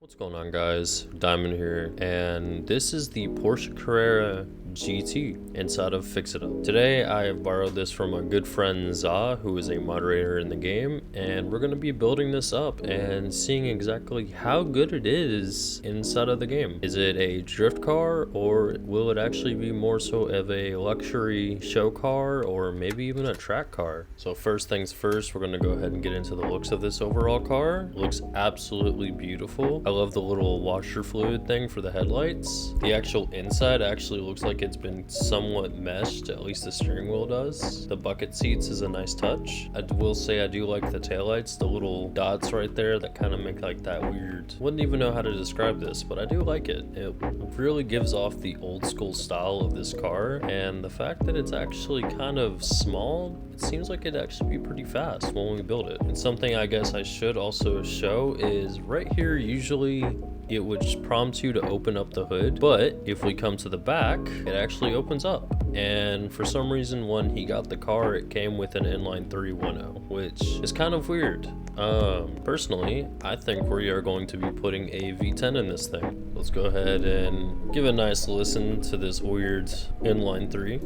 What's going on, guys? Diamond here, and this is the Porsche Carrera GT inside of fixitup. Today I have borrowed this from a good friend Za, who is a moderator in the game, and we're going to be building this up and seeing exactly how good it is inside of the game. Is it a drift car, or will it actually be more so of a luxury show car, or maybe even a track car? So first things first, we're going to go ahead and get into the looks of this overall car. It looks absolutely beautiful. I love the little washer fluid thing for the headlights. The actual inside actually looks like it's been somewhat meshed, at least the steering wheel does. The bucket seats is a nice touch. I will say I do like the taillights, the little dots right there that kind of make like that weird, wouldn't even know how to describe this, but I do like it. It really gives off the old school style of this car, and the fact that it's actually kind of small, it seems like it'd actually be pretty fast when we build it. And something I guess I should also show is right here, usually it would just prompt you to open up the hood, but if we come to the back, it actually opens up. And for some reason, when he got the car, it came with an inline 310, which is kind of weird. Personally, I think we are going to be putting a V10 in this thing. Let's go ahead and give a nice listen to this weird inline 3.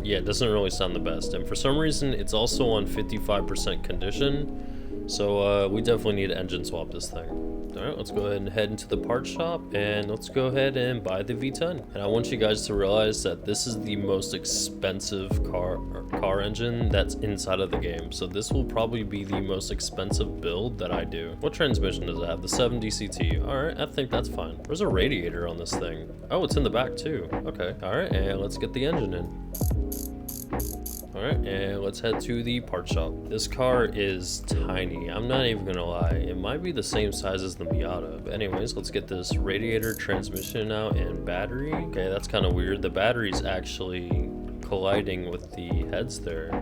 Yeah, it doesn't really sound the best, and for some reason it's also on 55% condition, so we definitely need to engine swap this thing. Alright, let's go ahead and head into the parts shop, and let's go ahead and buy the V10. And I want you guys to realize that this is the most expensive car engine that's inside of the game, so this will probably be the most expensive build that I do. What transmission does it have? The 7DCT. Alright, I think that's fine. There's a radiator on this thing. Oh, it's in the back too. Okay, alright, and let's get the engine in. Alright, and let's head to the part shop. This car is tiny, I'm not even gonna lie. It might be the same size as the Miata. But anyways, let's get this radiator, transmission out, and battery. Okay, that's kind of weird. The battery's actually colliding with the heads there.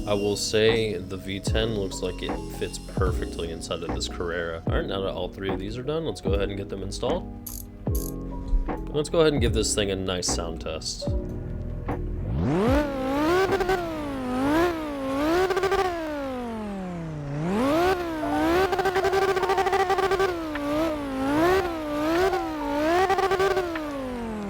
I will say the V10 looks like it fits perfectly inside of this Carrera. Alright, now that all three of these are done, let's go ahead and get them installed. Let's go ahead and give this thing a nice sound test.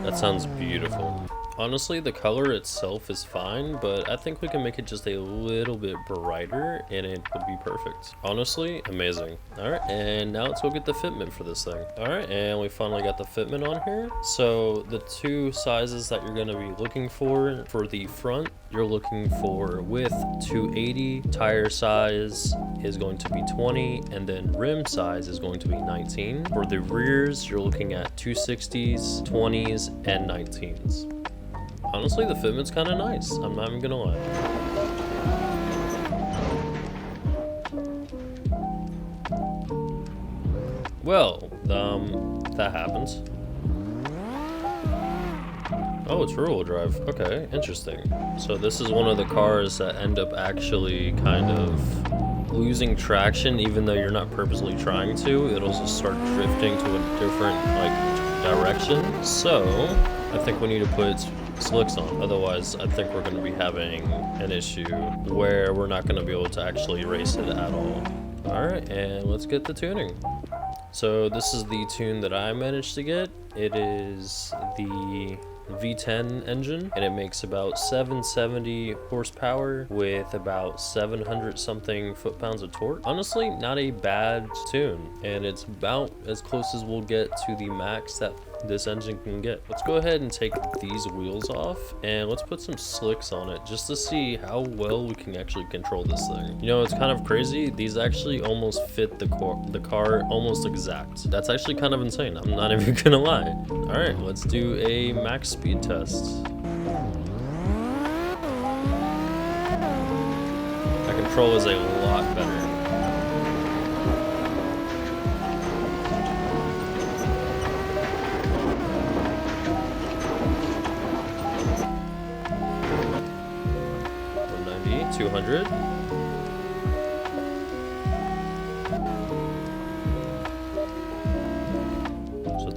That sounds beautiful. Honestly, the color itself is fine, but I think we can make it just a little bit brighter and it would be perfect. Honestly, amazing. All right, and now let's go get the fitment for this thing. All right, and we finally got the fitment on here. So the two sizes that you're gonna be looking for the front, you're looking for width 280, tire size is going to be 20, and then rim size is going to be 19. For the rears, you're looking at 260s, 20s, and 19s. Honestly, the fitment's kind of nice. I'm not even gonna lie. Well, that happens. Oh, it's rear-wheel drive. Okay, interesting. So this is one of the cars that end up actually kind of losing traction, even though you're not purposely trying to. It'll just start drifting to a different direction. So I think we need to put slicks on, otherwise I think we're going to be having an issue where we're not going to be able to actually race it at all. Alright, and let's get the tuning. So this is the tune that I managed to get. It is the V10 engine, and it makes about 770 horsepower with about 700 something foot-pounds of torque. Honestly, not a bad tune, and it's about as close as we'll get to the max that this engine can get. Let's go ahead and take these wheels off, and let's put some slicks on it just to see how well we can actually control this thing. You know, it's kind of crazy. These actually almost fit the car almost exact. That's actually kind of insane. I'm not even gonna lie. All right, let's do a max speed test. That control is a lot better. $190, 200.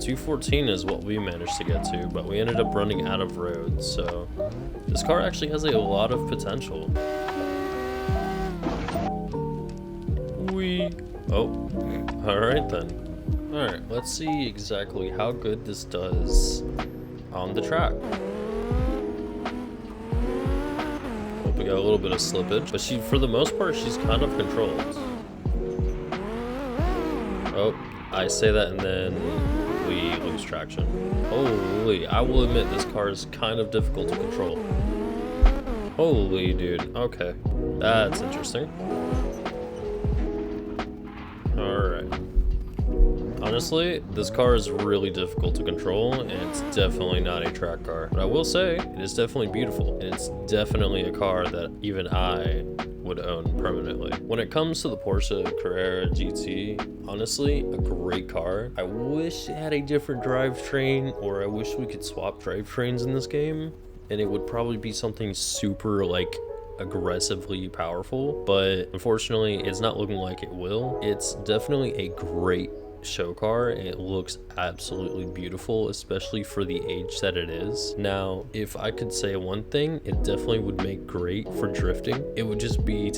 214 is what we managed to get to, but we ended up running out of roads, so this car actually has a lot of potential. Oh, alright then. Alright, let's see exactly how good this does on the track. We got a little bit of slippage, but for the most part, she's kind of controlled. Oh, I say that and then we lose traction. Holy, I will admit this car is kind of difficult to control. Holy dude, okay. That's interesting. Alright. Honestly, this car is really difficult to control, and it's definitely not a track car. But I will say, it is definitely beautiful, and it's definitely a car that even I would own permanently. When it comes to the Porsche Carrera GT, honestly, a great car. I wish it had a different drivetrain, or I wish we could swap drivetrains in this game, and it would probably be something super, like, aggressively powerful, but unfortunately, it's not looking like it will. It's definitely a great show car, and it looks absolutely beautiful, especially for the age that it is. Now, if I could say one thing, it definitely would make great for drifting. It would just be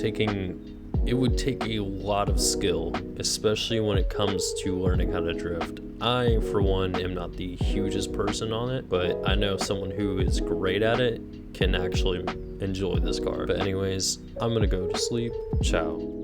it would take a lot of skill, especially when it comes to learning how to drift. I, for one, am not the hugest person on it, but I know someone who is great at it can actually enjoy this car. But anyways, I'm gonna go to sleep. Ciao.